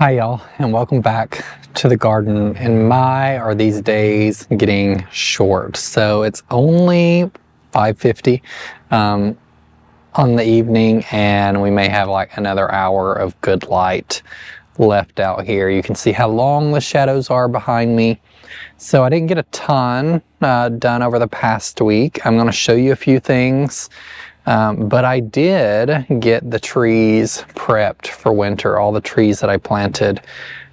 Hi y'all, and welcome back to the garden. And my, are these days getting short. So it's only 5:50 on the evening, and we may have like another hour of good light left out here. You can see how long the shadows are behind me. So I didn't get a ton done over the past week. I'm going to show you a few things. But I did get the trees prepped for winter, all the trees that I planted.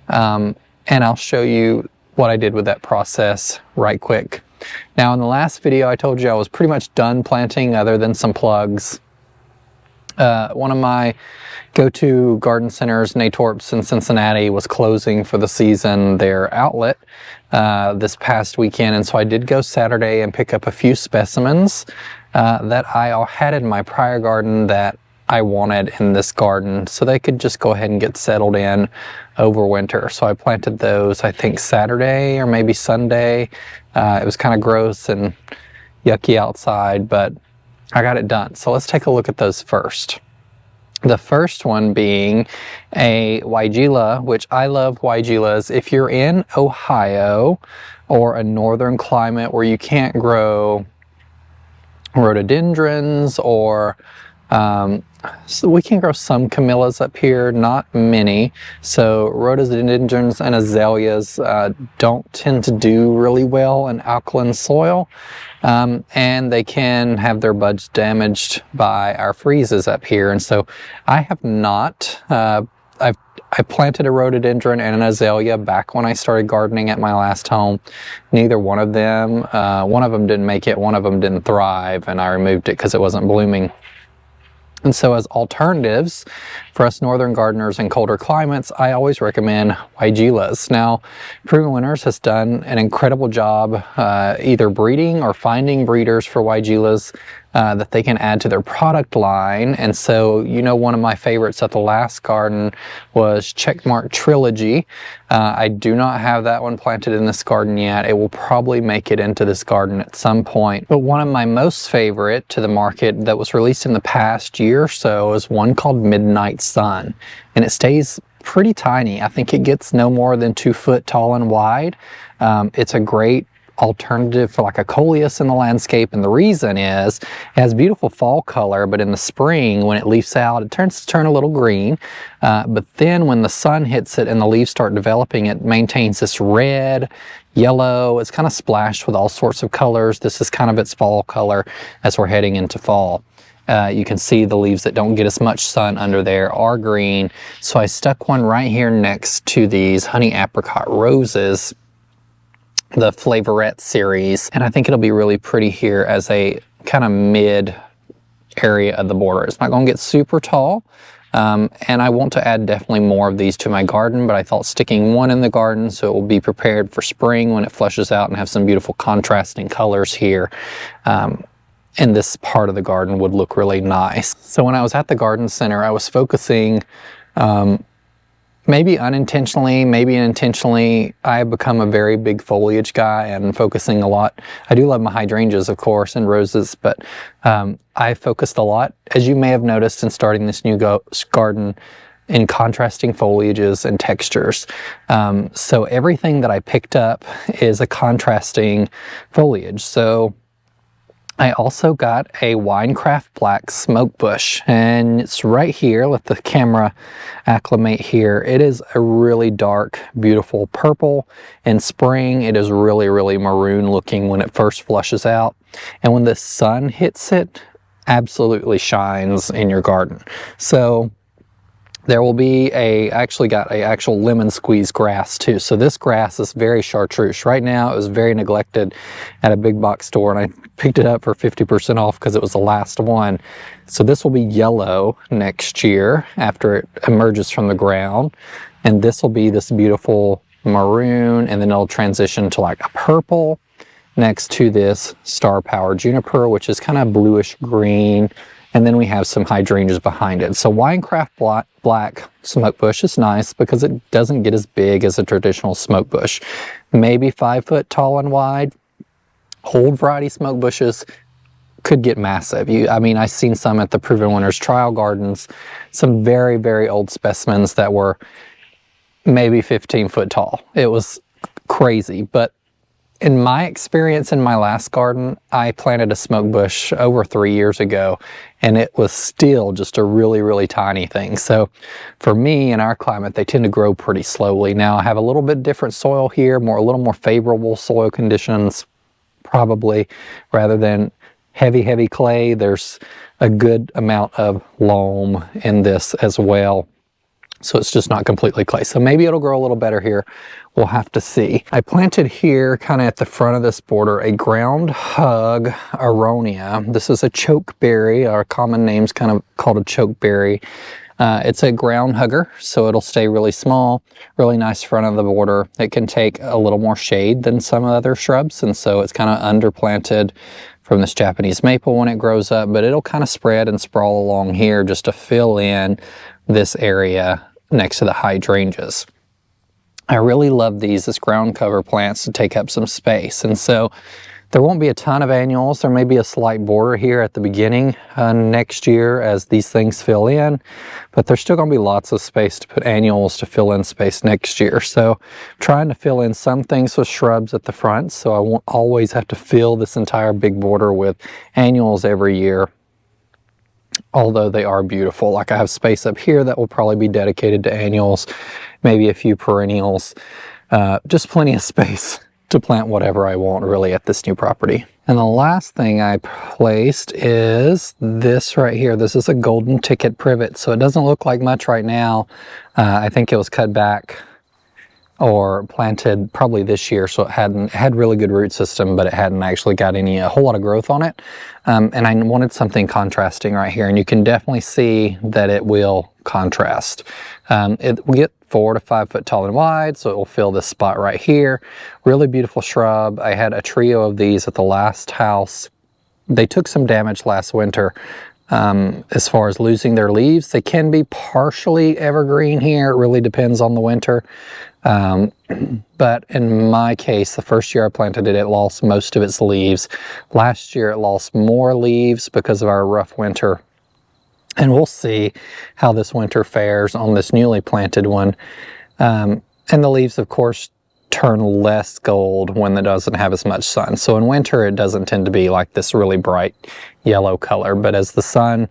And I'll show you what I did with that process right quick. Now, in the last video, I told you I was pretty much done planting other than some plugs. One of my go-to garden centers, 𝗍𝗓𝗃𝗧𝗦 in Cincinnati, was closing for the season, their outlet, this past weekend. And so I did go Saturday and pick up a few specimens that I had in my prior garden that I wanted in this garden, so they could just go ahead and get settled in over winter. So I planted those, I think, Saturday or maybe Sunday. It was kind of gross and yucky outside, but I got it done. So let's take a look at those first. The first one being a Weigela, which I love Weigelas. If you're in Ohio or a northern climate where you can't grow rhododendrons, or so we can grow some camellias up here, not many. So rhododendrons and azaleas don't tend to do really well in alkaline soil, and they can have their buds damaged by our freezes up here. And so I have not I planted a rhododendron and an azalea back when I started gardening at my last home. Neither one of them, one of them didn't make it, one of them didn't thrive, and I removed it because it wasn't blooming. And so as alternatives for us northern gardeners in colder climates, I always recommend Weigelas. Now, Privet Winters has done an incredible job either breeding or finding breeders for Weigelas that they can add to their product line. And so, you know, one of my favorites at the last garden was 𝗪𝗓𝗪𝗓𝗍𝗪. I do not have that one planted in this garden yet. It will probably make it into this garden at some point. But one of my most favorite to the market that was released in the past year or so is one called Midnight Sun. And it stays pretty tiny. I think it gets no more than 2 foot tall and wide. It's a great alternative for like a coleus in the landscape, and the reason is it has beautiful fall color, but in the spring when it leaves out it turn a little green, but then when the sun hits it and the leaves start developing, it maintains this red, yellow. It's kind of splashed with all sorts of colors. This is kind of its fall color as we're heading into fall. You can see the leaves that don't get as much sun under there are green. So I stuck one right here next to these honey apricot roses, the Flavorette series, and I think it'll be really pretty here as a kind of mid area of the border. It's not going to get super tall, and I want to add definitely more of these to my garden, but I thought sticking one in the garden so it will be prepared for spring when it flushes out and have some beautiful contrasting colors here in this part of the garden would look really nice. So when I was at the garden center, I was focusing maybe unintentionally, maybe intentionally, I have become a very big foliage guy and focusing a lot. I do love my hydrangeas, of course, and roses, but I focused a lot, as you may have noticed in starting this new garden, in contrasting foliages and textures. So everything that I picked up is a contrasting foliage. So I also got a Winecraft Black Smoke Bush, and it's right here. Let the camera acclimate here. It is a really dark, beautiful purple. In spring, it is really, really maroon looking when it first flushes out. And when the sun hits it, absolutely shines in your garden. So there will be I actually got a actual lemon squeeze grass too. So this grass is very chartreuse. Right now it was very neglected at a big box store, and I picked it up for 50% off because it was the last one. So this will be yellow next year after it emerges from the ground. And this will be this beautiful maroon, and then it'll transition to like a purple next to this Star Power Juniper, which is kind of bluish green. And then we have some hydrangeas behind it. So Winecraft Black Smoke Bush is nice because it doesn't get as big as a traditional smoke bush. Maybe 5 foot tall and wide. Old variety smoke bushes could get massive. I mean, I've seen some at the Privet Winters trial gardens, some very, very old specimens that were maybe 15 foot tall. It was crazy, but in my experience in my last garden, I planted a smoke bush over 3 years ago, and it was still just a really, really tiny thing. So for me, in our climate, they tend to grow pretty slowly. Now I have a little bit different soil here, a little more favorable soil conditions, probably, rather than heavy clay. There's a good amount of loam in this as well. So it's just not completely clay. So maybe it'll grow a little better here. We'll have to see. I planted here kind of at the front of this border a ground hug aronia. This is a chokeberry. Our common name's kind of called a chokeberry. It's a ground hugger, so it'll stay really small, really nice front of the border. It can take a little more shade than some other shrubs, and so it's kind of underplanted from this Japanese maple when it grows up, but it'll kind of spread and sprawl along here just to fill in this area next to the hydrangeas. I really love these as ground cover plants to take up some space, and so there won't be a ton of annuals. There may be a slight border here at the beginning next year as these things fill in, but there's still going to be lots of space to put annuals to fill in space next year. So I'm trying to fill in some things with shrubs at the front, so I won't always have to fill this entire big border with annuals every year, although they are beautiful. Like I have space up here that will probably be dedicated to annuals, maybe a few perennials, just plenty of space to plant whatever I want really at this new property. And the last thing I placed is this right here. This is a golden ticket privet, so it doesn't look like much right now. I think it was cut back or planted probably this year, so it had really good root system, but it hadn't actually got a whole lot of growth on it. And I wanted something contrasting right here, and you can definitely see that it will contrast. It will get 4 to 5 foot tall and wide, so it will fill this spot right here. Really beautiful shrub. I had a trio of these at the last house. They took some damage last winter as far as losing their leaves. They can be partially evergreen here. It really depends on the winter. But in my case, the first year I planted it, it lost most of its leaves. Last year it lost more leaves because of our rough winter. And we'll see how this winter fares on this newly planted one. And the leaves, of course, turn less gold when it doesn't have as much sun. So in winter, it doesn't tend to be like this really bright yellow color. But as the sun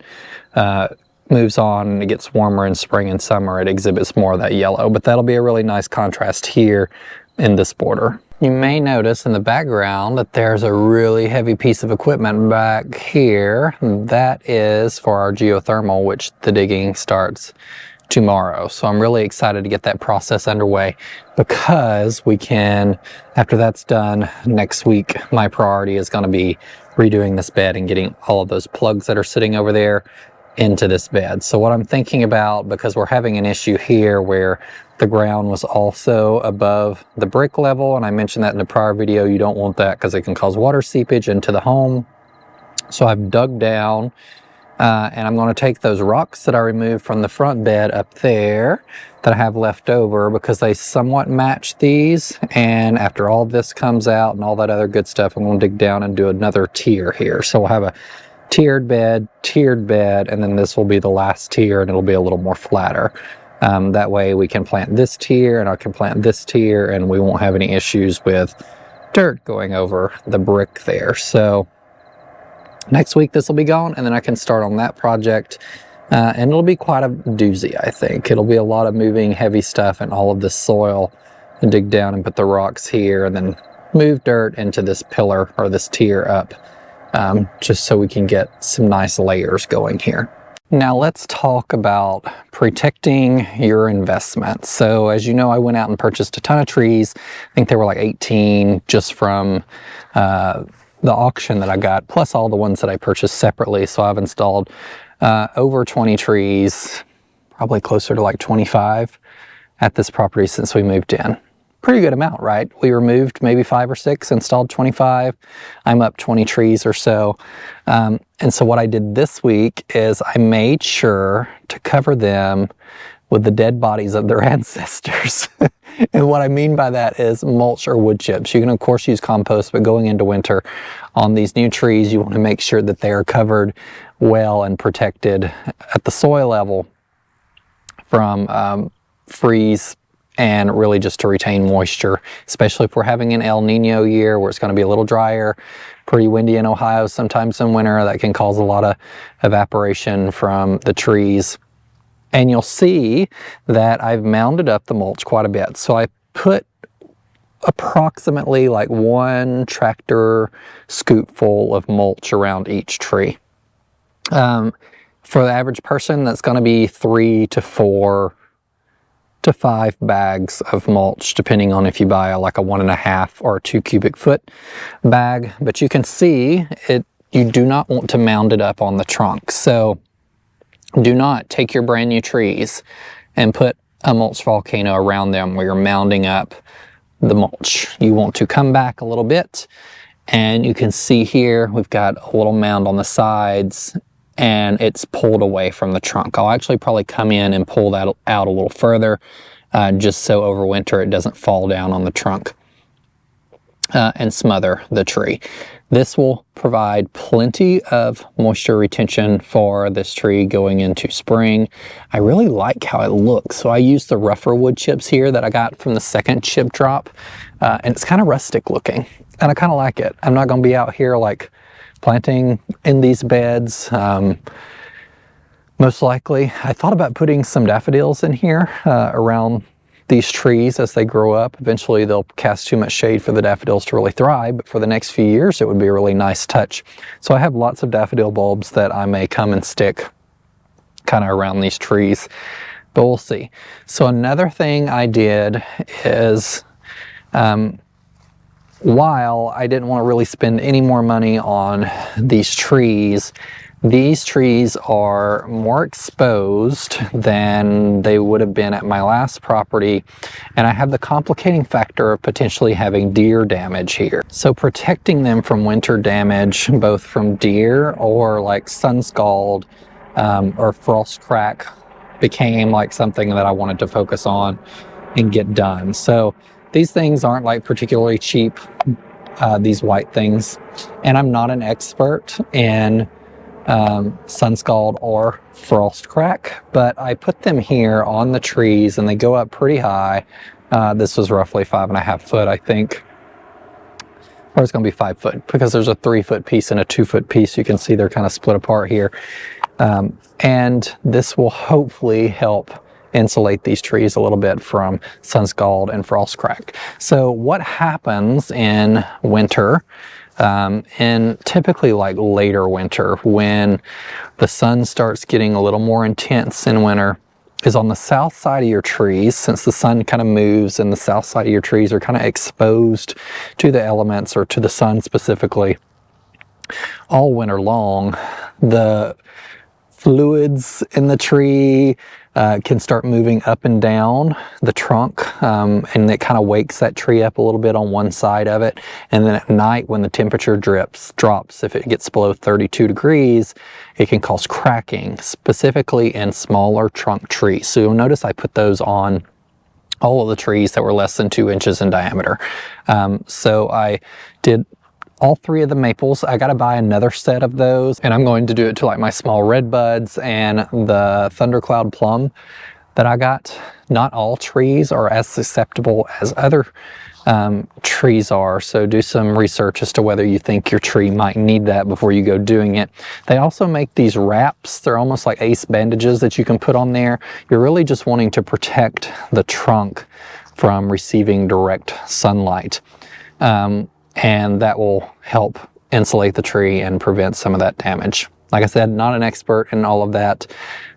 moves on and it gets warmer in spring and summer, it exhibits more of that yellow. But that'll be a really nice contrast here in this border. You may notice in the background that there's a really heavy piece of equipment back here. That is for our geothermal, which the digging starts tomorrow. So I'm really excited to get that process underway because we can, after that's done next week, my priority is going to be redoing this bed and getting all of those plugs that are sitting over there into this bed. So what I'm thinking about, because we're having an issue here where the ground was also above the brick level, and I mentioned that in a prior video, you don't want that because it can cause water seepage into the home. So I've dug down and I'm going to take those rocks that I removed from the front bed up there that I have left over because they somewhat match these, and after all this comes out and all that other good stuff, I'm going to dig down and do another tier here. So we'll have a tiered bed, and then this will be the last tier, and it'll be a little more flatter. That way we can plant this tier and I can plant this tier, and we won't have any issues with dirt going over the brick there. So next week this will be gone, and then I can start on that project, and it'll be quite a doozy. I think it'll be a lot of moving heavy stuff and all of this soil, and dig down and put the rocks here and then move dirt into this pillar or this tier up. Just so we can get some nice layers going here. Now let's talk about protecting your investment. So as you know, I went out and purchased a ton of trees. I think they were like 18 just from the auction that I got, plus all the ones that I purchased separately. So I've installed over 20 trees, probably closer to like 25 at this property since we moved in. Pretty good amount, right? We removed maybe 5 or 6, installed 25. I'm up 20 trees or so. And so what I did this week is I made sure to cover them with the dead bodies of their ancestors. And what I mean by that is mulch or wood chips. You can of course use compost, but going into winter on these new trees, you want to make sure that they are covered well and protected at the soil level from freeze and really just to retain moisture, especially if we're having an El Nino year where it's going to be a little drier, pretty windy in Ohio sometimes in winter. That can cause a lot of evaporation from the trees. And you'll see that I've mounded up the mulch quite a bit. So I put approximately like 1 tractor scoop full of mulch around each tree. For the average person, that's going to be 3 to 4 to 5 bags of mulch, depending on if you buy like a 1.5 or 2 cubic foot bag. But you can see you do not want to mound it up on the trunk. So do not take your brand new trees and put a mulch volcano around them where you're mounding up the mulch. You want to come back a little bit, and you can see here we've got a little mound on the sides, and it's pulled away from the trunk. I'll actually probably come in and pull that out a little further, just so over winter it doesn't fall down on the trunk and smother the tree. This will provide plenty of moisture retention for this tree going into spring. I really like how it looks. So I used the rougher wood chips here that I got from the second chip drop, and it's kind of rustic looking, and I kind of like it. I'm not going to be out here like planting in these beds. Most likely, I thought about putting some daffodils in here around these trees as they grow up. Eventually they'll cast too much shade for the daffodils to really thrive, but for the next few years it would be a really nice touch. So I have lots of daffodil bulbs that I may come and stick kind of around these trees, but we'll see. So another thing I did is, while I didn't want to really spend any more money on these trees are more exposed than they would have been at my last property, and I have the complicating factor of potentially having deer damage here. So protecting them from winter damage, both from deer or like sun scald or frost crack, became like something that I wanted to focus on and get done. So these things aren't like particularly cheap, these white things, and I'm not an expert in sun scald or frost crack, but I put them here on the trees and they go up pretty high. This was roughly 5.5 foot, I think, or it's going to be 5 foot because there's a 3 foot piece and a 2 foot piece. You can see they're kind of split apart here, and this will hopefully help insulate these trees a little bit from sun scald and frost crack. So what happens in winter, and typically like later winter, when the sun starts getting a little more intense in winter, is on the south side of your trees, since the sun kind of moves and the south side of your trees are kind of exposed to the elements or to the sun specifically all winter long, the fluids in the tree can start moving up and down the trunk, and it kind of wakes that tree up a little bit on one side of it. And then at night, when the temperature drops, if it gets below 32 degrees, it can cause cracking, specifically in smaller trunk trees. So you'll notice I put those on all of the trees that were less than 2 inches in diameter. So I did all 3 of the maples. I got to buy another set of those, and I'm going to do it to like my small red buds and the thundercloud plum that I got. Not all trees are as susceptible as other trees are, so do some research as to whether you think your tree might need that before you go doing it. They also make these wraps. They're almost like ace bandages that you can put on there. You're really just wanting to protect the trunk from receiving direct sunlight. And that will help insulate the tree and prevent some of that damage. Like I said, not an expert in all of that,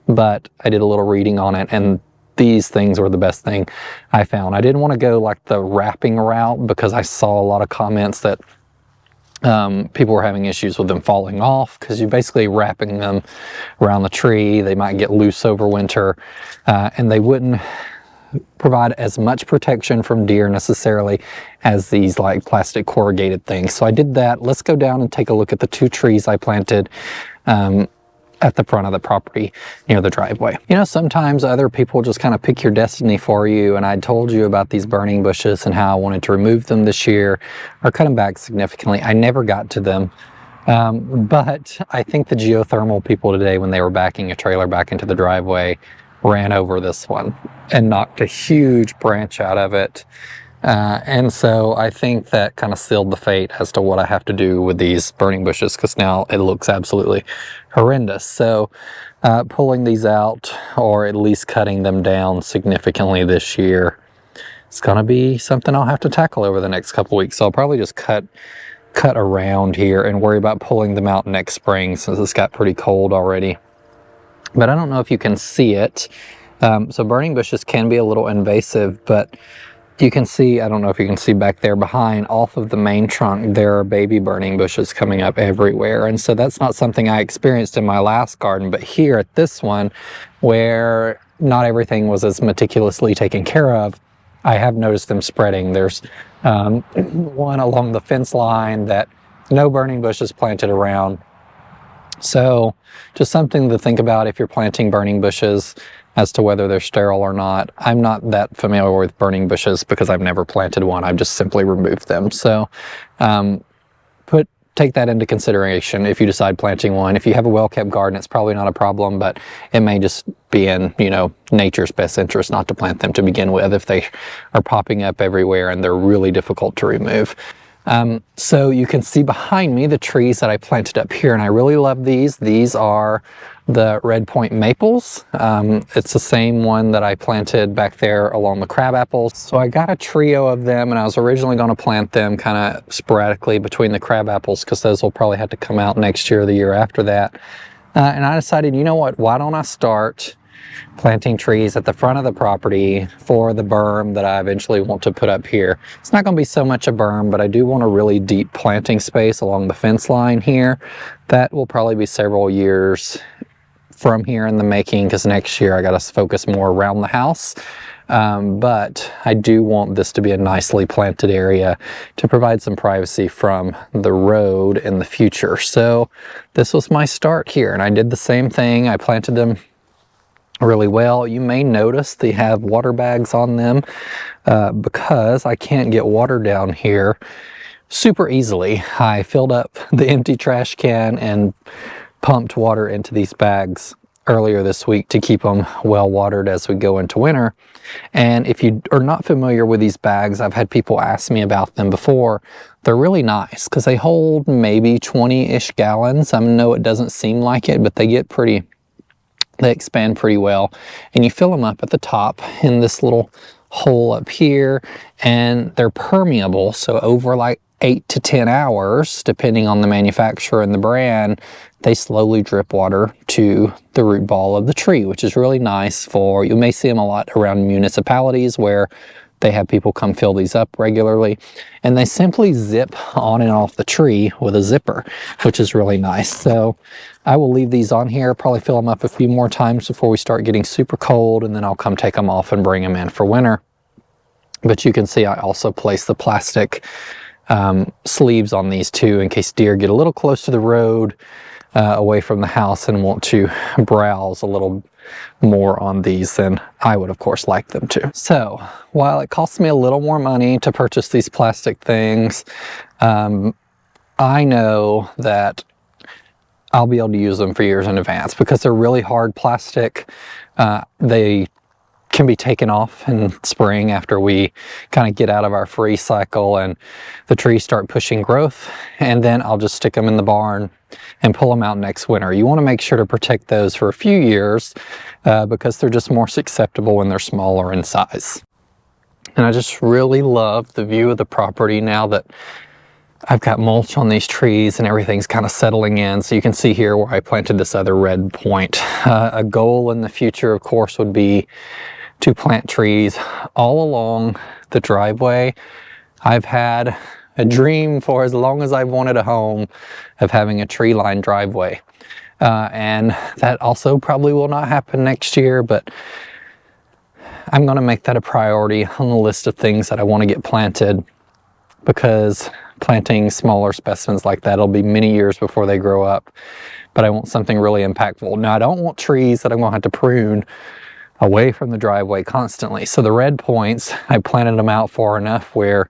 but I did a little reading on it, and these things were the best thing I found. I didn't want to go like the wrapping route because I saw a lot of comments that people were having issues with them falling off, because you're basically wrapping them around the tree. They might get loose over winter, and they wouldn't provide as much protection from deer necessarily as these like plastic corrugated things. So I did that. Let's go down and take a look at the 2 trees I planted at the front of the property near the driveway. You know, sometimes other people just kind of pick your destiny for you, and I told you about these burning bushes and how I wanted to remove them this year or cut them back significantly. I never got to them. But I think the geothermal people today, when they were backing a trailer back into the driveway, ran over this one and knocked a huge branch out of it. And so I think that kind of sealed the fate as to what I have to do with these burning bushes, because now it looks absolutely horrendous. So pulling these out, or at least cutting them down significantly this year, it's going to be something I'll have to tackle over the next couple weeks. So I'll probably just cut around here and worry about pulling them out next spring, since it's got pretty cold already. But I don't know if you can see it. So burning bushes can be a little invasive, but you can see, I don't know if you can see back there behind, off of the main trunk, there are baby burning bushes coming up everywhere. And so that's not something I experienced in my last garden, but here at this one, where not everything was as meticulously taken care of, I have noticed them spreading. There's one along the fence line that no burning bushes planted around. So just something to think about if you're planting burning bushes, as to whether they're sterile or not. I'm not that familiar with burning bushes because I've never planted one. I've just simply removed them. So take that into consideration if you decide planting one. If you have a well-kept garden, it's probably not a problem, but it may just be in, nature's best interest not to plant them to begin with if they are popping up everywhere and they're really difficult to remove. So you can see behind me the trees that I planted up here, and I really love these. These are the Red Point maples. It's the same one that I planted back there along the crabapples. So I got a trio of them, and I was originally going to plant them kind of sporadically between the crabapples, because those will probably have to come out next year or the year after that. And I decided, you know what, why don't I start planting trees at the front of the property for the berm that I eventually want to put up here. It's not going to be so much a berm, but I do want a really deep planting space along the fence line here. That will probably be several years from here in the making, because next year I got to focus more around the house. But I do want this to be a nicely planted area to provide some privacy from the road in the future. So this was my start here, and I did the same thing. I planted them really well. You may notice they have water bags on them because I can't get water down here super easily. I filled up the empty trash can and pumped water into these bags earlier this week to keep them well watered as we go into winter. And if you are not familiar with these bags, I've had people ask me about them before. They're really nice because they hold maybe 20-ish gallons. I know it doesn't seem like it, but they expand pretty well, and you fill them up at the top in this little hole up here, and they're permeable. So over like 8 to 10 hours, depending on the manufacturer and the brand, they slowly drip water to the root ball of the tree, which is really nice. You may see them a lot around municipalities where they have people come fill these up regularly, and they simply zip on and off the tree with a zipper, which is really nice. So I will leave these on here, probably fill them up a few more times before we start getting super cold, and then I'll come take them off and bring them in for winter. But you can see I also place the plastic sleeves on these too, in case deer get a little close to the road away from the house and want to browse a little more on these than I would of course like them to. So while it costs me a little more money to purchase these plastic things, I know that I'll be able to use them for years in advance because they're really hard plastic. They can be taken off in spring after we kind of get out of our freeze cycle and the trees start pushing growth, and then I'll just stick them in the barn and pull them out next winter. You want to make sure to protect those for a few years because they're just more susceptible when they're smaller in size. And I just really love the view of the property now that I've got mulch on these trees and everything's kind of settling in. So you can see here where I planted this other red point. A goal in the future, of course, would be to plant trees all along the driveway. I've had a dream for as long as I've wanted a home of having a tree-lined driveway. And that also probably will not happen next year, but I'm going to make that a priority on the list of things that I want to get planted, because planting smaller specimens like that will be many years before they grow up. But I want something really impactful. Now, I don't want trees that I'm going to have to prune away from the driveway constantly. So the red points, I planted them out far enough where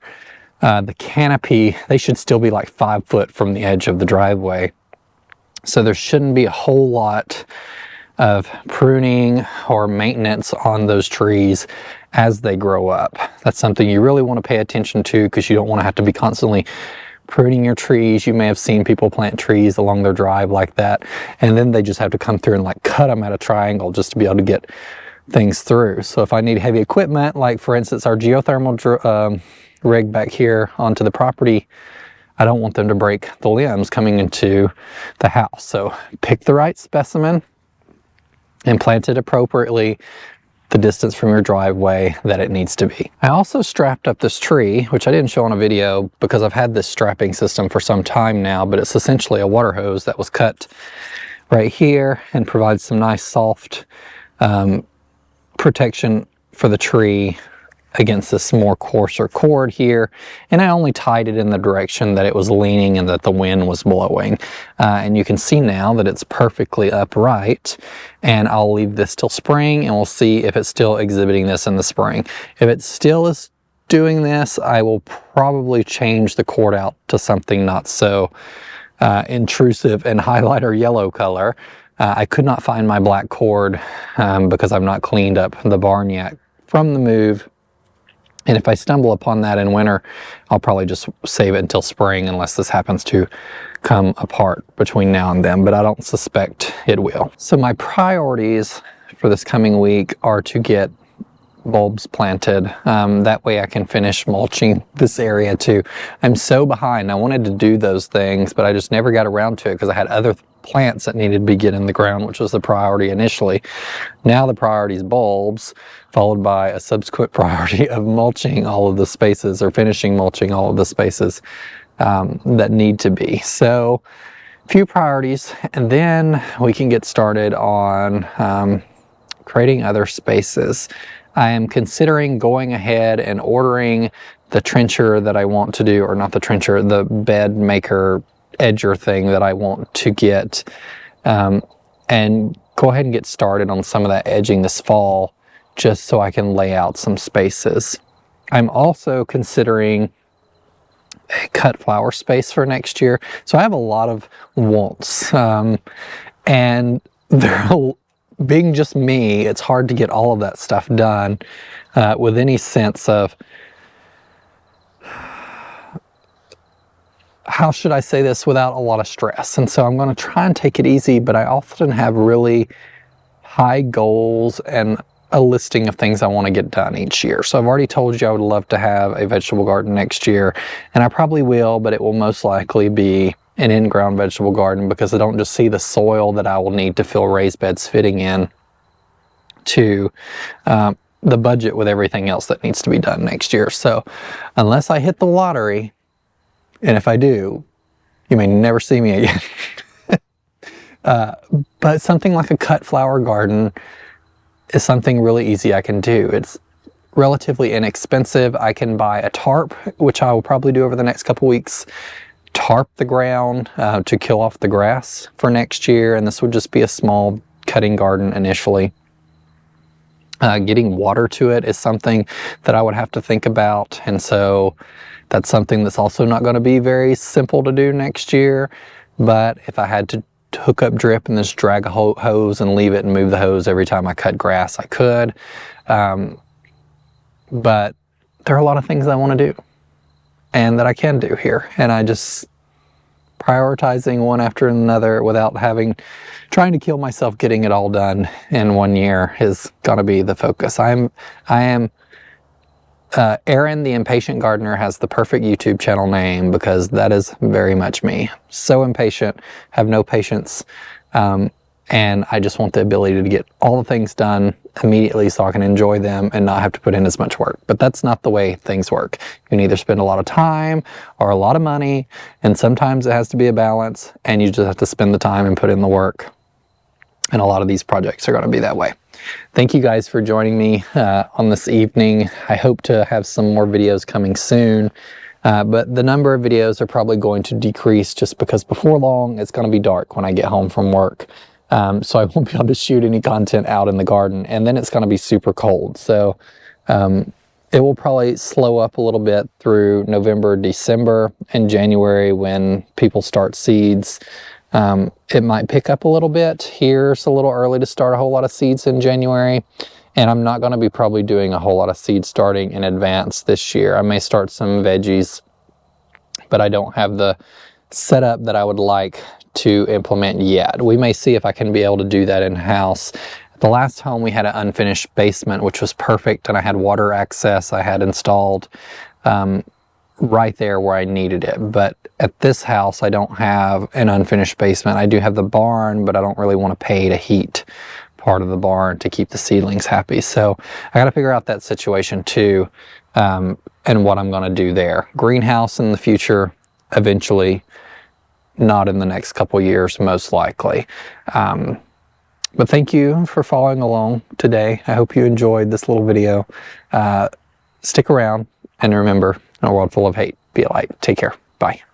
the canopy, they should still be like 5 foot from the edge of the driveway. So there shouldn't be a whole lot of pruning or maintenance on those trees as they grow up. That's something you really want to pay attention to, because you don't want to have to be constantly pruning your trees. You may have seen people plant trees along their drive like that, and then they just have to come through and like cut them at a triangle just to be able to get things through. So if I need heavy equipment, like for instance our geothermal rig back here onto the property, I don't want them to break the limbs coming into the house. So pick the right specimen and plant it appropriately, the distance from your driveway that it needs to be. I also strapped up this tree, which I didn't show on a video because I've had this strapping system for some time now, but it's essentially a water hose that was cut right here and provides some nice soft protection for the tree against this more coarser cord here. And I only tied it in the direction that it was leaning and that the wind was blowing. And you can see now that it's perfectly upright, and I'll leave this till spring and we'll see if it's still exhibiting this in the spring. If it still is doing this, I will probably change the cord out to something not so intrusive and highlighter yellow color. I could not find my black cord because I've not cleaned up the barn yet from the move. And if I stumble upon that in winter, I'll probably just save it until spring unless this happens to come apart between now and then, but I don't suspect it will. So my priorities for this coming week are to get bulbs planted. That way I can finish mulching this area too. I'm so behind. I wanted to do those things, but I just never got around to it because I had other plants that needed to be get in the ground, which was the priority initially. Now the priority is bulbs, followed by a subsequent priority of mulching all of the spaces, or finishing mulching all of the spaces that need to be. So few priorities, and then we can get started on creating other spaces. I am considering going ahead and ordering the trencher that I want to do, or not the trencher, the bed maker edger thing that I want to get, and go ahead and get started on some of that edging this fall, just so I can lay out some spaces. I'm also considering a cut flower space for next year. So I have a lot of wants, and they're being just me, it's hard to get all of that stuff done with any sense of, how should I say this without a lot of stress. And so I'm going to try and take it easy, but I often have really high goals and a listing of things I want to get done each year. So I've already told you I would love to have a vegetable garden next year, and I probably will, but it will most likely be an in-ground vegetable garden, because I don't just see the soil that I will need to fill raised beds fitting in to the budget with everything else that needs to be done next year. So unless I hit the lottery, and if I do, you may never see me again. But something like a cut flower garden is something really easy I can do. It's relatively inexpensive. I can buy a tarp, which I will probably do over the next couple weeks, tarp the ground to kill off the grass for next year, and this would just be a small cutting garden initially. Getting water to it is something that I would have to think about, and so that's something that's also not going to be very simple to do next year. But if I had to hook up drip and just drag a hose and leave it and move the hose every time I cut grass, I could. But there are a lot of things I want to do and that I can do here, and I just prioritizing one after another without trying to kill myself getting it all done in one year is gonna be the focus. I am Aaron the Impatient Gardener has the perfect YouTube channel name, because that is very much me. So impatient, have no patience, and I just want the ability to get all the things done immediately so I can enjoy them and not have to put in as much work. But that's not the way things work. You can either spend a lot of time or a lot of money, and sometimes it has to be a balance, and you just have to spend the time and put in the work. And a lot of these projects are going to be that way. Thank you guys for joining me on this evening. I hope to have some more videos coming soon, but the number of videos are probably going to decrease just because before long it's going to be dark when I get home from work. So I won't be able to shoot any content out in the garden, and then it's going to be super cold. So it will probably slow up a little bit through November, December, and January when people start seeds. It might pick up a little bit. Here's a little early to start a whole lot of seeds in January. And I'm not going to be probably doing a whole lot of seed starting in advance this year. I may start some veggies, but I don't have the setup that I would like to implement yet. We may see if I can be able to do that in-house. The last home we had an unfinished basement, which was perfect, and I had water access I had installed right there where I needed it. But at this house, I don't have an unfinished basement. I do have the barn, but I don't really want to pay to heat part of the barn to keep the seedlings happy. So I got to figure out that situation too, and what I'm going to do there. Greenhouse in the future, eventually, not in the next couple years, most likely. But thank you for following along today. I hope you enjoyed this little video. Stick around, and remember, in a world full of hate, be a light. Take care. Bye.